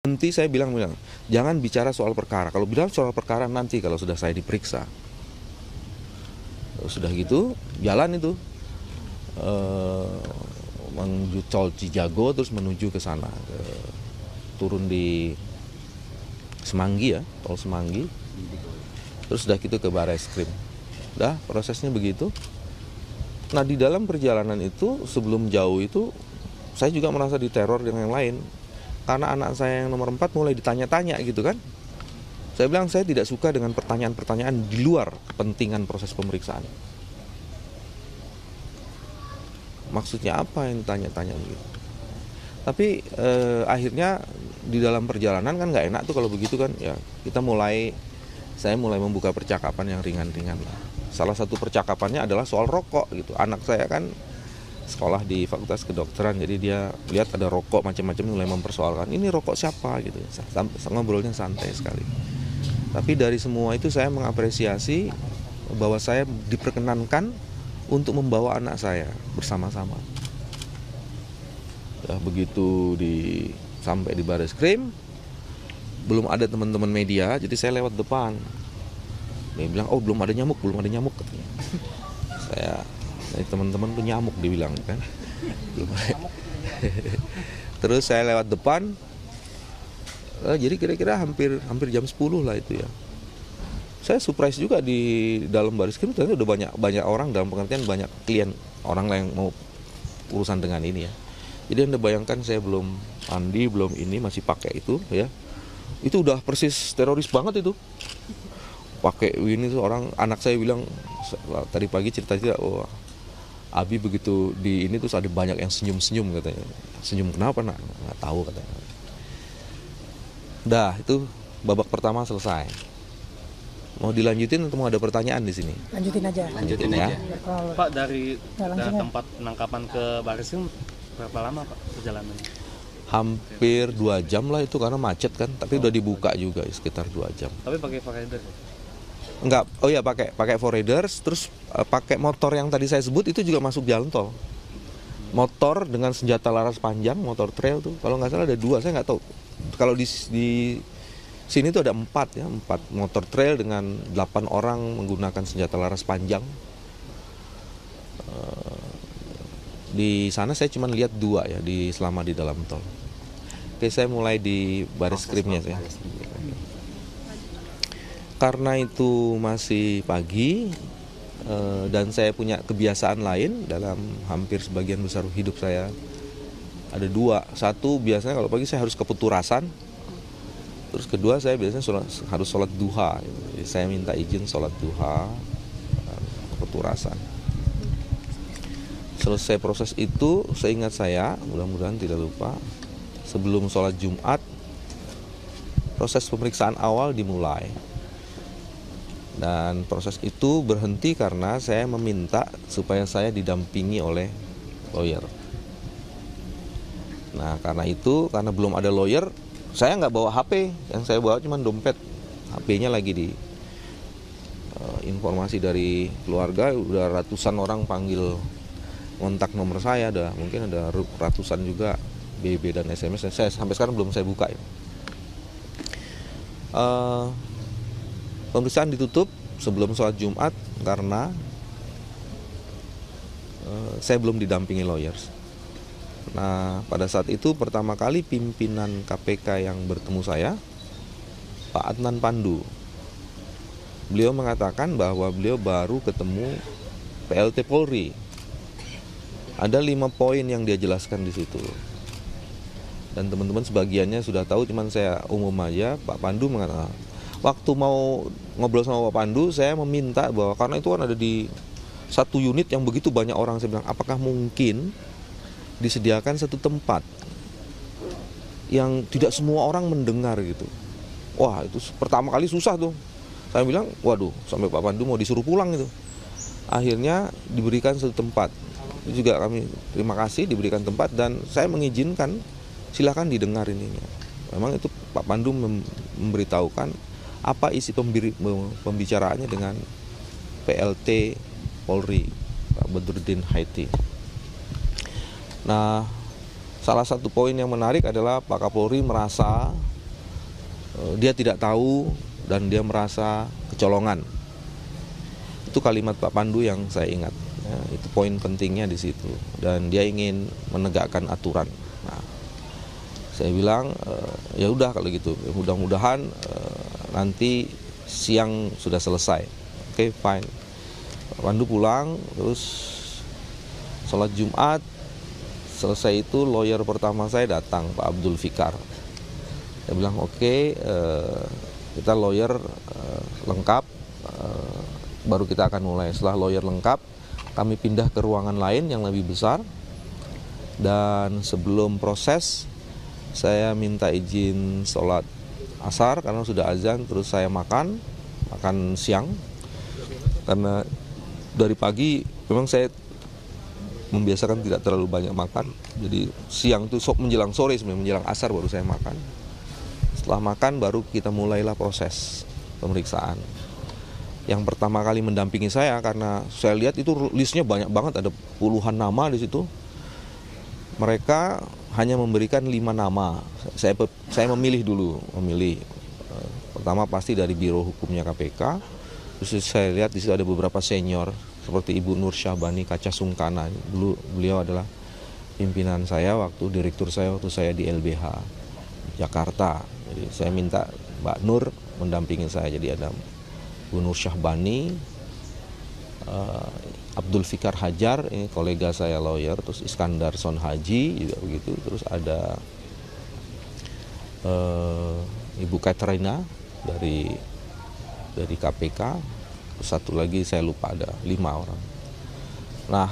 Nanti saya bilang, jangan bicara soal perkara. Kalau bilang soal perkara nanti kalau sudah saya diperiksa. Sudah gitu, jalan itu menuju tol Cijago terus menuju ke sana, turun di Semanggi ya, tol Semanggi. Terus sudah gitu ke Barreskrim. Udah prosesnya begitu. Nah di dalam perjalanan itu sebelum jauh itu saya juga merasa diteror dengan yang lain. Karena anak saya yang nomor 4 mulai ditanya-tanya gitu kan. Saya bilang saya tidak suka dengan pertanyaan-pertanyaan di luar kepentingan proses pemeriksaan. Maksudnya apa yang tanya-tanya begitu? Tapi akhirnya di dalam perjalanan kan nggak enak tuh kalau begitu kan. Ya saya mulai membuka percakapan yang ringan-ringan lah. Salah satu percakapannya adalah soal rokok gitu. Anak saya kan sekolah di Fakultas Kedokteran, jadi dia lihat ada rokok macam-macam mulai mempersoalkan, ini rokok siapa gitu. Ngobrolnya santai sekali. Tapi dari semua itu saya mengapresiasi bahwa saya diperkenankan untuk membawa anak saya bersama-sama. Ya, begitu sampai di Barreskrim, belum ada teman-teman media, jadi saya lewat depan. Dia bilang, oh belum ada nyamuk katanya. Teman-teman tuh nyamuk dibilang kan. Terus saya lewat depan, jadi kira-kira hampir jam 10 lah itu ya. Saya surprise juga di dalam Barreskrim ternyata udah banyak orang, dalam pengertian banyak klien orang yang mau urusan dengan ini ya. Jadi Anda bayangkan saya belum mandi, belum ini, masih pakai itu ya. Itu udah persis teroris banget itu. Pakai ini tuh orang, anak saya bilang tadi pagi cerita oh Abi begitu di ini terus ada banyak yang senyum-senyum katanya. Senyum kenapa nak? Nggak tahu katanya. Dah itu babak pertama selesai. Mau dilanjutin atau mau ada pertanyaan di sini? Lanjutin aja. Ya. Pak dari tempat penangkapan ke Barreskrim berapa lama Pak perjalanannya? Hampir 2 jam lah itu karena macet kan, tapi udah dibuka juga sekitar 2 jam. Tapi pakai rider? Enggak, oh iya pakai four-riders, terus pakai motor yang tadi saya sebut itu juga masuk jalan tol. Motor dengan senjata laras panjang, motor trail tuh, kalau nggak salah ada 2, saya nggak tahu. Kalau di sini tuh ada 4 motor trail dengan 8 orang menggunakan senjata laras panjang. Di sana saya cuma lihat 2 ya selama di dalam tol. Oke, saya mulai di Barreskrimnya saya. Karena itu masih pagi dan saya punya kebiasaan lain dalam hampir sebagian besar hidup saya. Ada 2, satu biasanya kalau pagi saya harus ke Peturasan, terus kedua saya biasanya harus sholat duha. Jadi saya minta izin sholat duha ke Peturasan. Selesai proses itu, seingat saya, mudah-mudahan tidak lupa, sebelum sholat Jumat, proses pemeriksaan awal dimulai. Dan proses itu berhenti karena saya meminta supaya saya didampingi oleh lawyer. Nah karena belum ada lawyer, saya nggak bawa HP, yang saya bawa cuma dompet. HP-nya lagi di informasi dari keluarga, udah ratusan orang panggil kontak nomor saya, mungkin ada ratusan juga BB dan SMS. Saya sampai sekarang belum saya buka ya. Pemeriksaan ditutup sebelum sholat Jumat karena saya belum didampingi lawyers. Nah pada saat itu pertama kali pimpinan KPK yang bertemu saya, Pak Adnan Pandu. Beliau mengatakan bahwa beliau baru ketemu PLT Polri. Ada 5 poin yang dia jelaskan di situ. Dan teman-teman sebagiannya sudah tahu, cuman saya umum aja. Pak Pandu mengatakan, waktu mau ngobrol sama Pak Pandu, saya meminta bahwa karena itu kan ada di satu unit yang begitu banyak orang, saya bilang apakah mungkin disediakan satu tempat yang tidak semua orang mendengar gitu. Wah itu pertama kali susah tuh. Saya bilang waduh, sampai Pak Pandu mau disuruh pulang itu. Akhirnya diberikan satu tempat. Itu juga kami terima kasih diberikan tempat dan saya mengizinkan silakan didengar ininya. Memang itu Pak Pandu memberitahukan apa isi pembicaraannya dengan PLT Polri, Pak Badruddin Haiti. Nah, salah satu poin yang menarik adalah Pak Kapolri merasa dia tidak tahu dan dia merasa kecolongan. Itu kalimat Pak Pandu yang saya ingat. Ya, itu poin pentingnya di situ. Dan dia ingin menegakkan aturan. Nah, saya bilang ya udah kalau gitu, mudah-mudahan nanti siang sudah selesai. Oke, fine. Pak Pandu pulang, terus sholat Jumat. Selesai itu lawyer pertama saya datang, Pak Abdul Fikar. Saya bilang oke, kita lawyer lengkap, baru kita akan mulai. Setelah lawyer lengkap, kami pindah ke ruangan lain yang lebih besar. Dan sebelum proses, saya minta izin sholat asar karena sudah azan. Terus saya makan siang. Karena dari pagi memang saya membiasakan tidak terlalu banyak makan. Jadi siang itu menjelang sore, sebenarnya menjelang asar baru saya makan. Setelah makan baru kita mulailah proses pemeriksaan. Yang pertama kali mendampingi saya, karena saya lihat itu listnya banyak banget, ada puluhan nama di situ. Mereka hanya memberikan 5 nama. Saya memilih. Pertama pasti dari Biro Hukumnya KPK. Terus saya lihat di situ ada beberapa senior seperti Ibu Nur Syahbani Kaca Sungkana. Dulu beliau adalah pimpinan saya direktur saya waktu saya di LBH Jakarta. Jadi saya minta Mbak Nur mendampingi saya. Jadi ada Bu Nur Syahbani, Abdul Fikar Hajar, ini kolega saya lawyer, terus Iskandar Son Haji juga begitu, terus ada Ibu Katrina dari KPK, terus satu lagi saya lupa, ada 5 orang. Nah,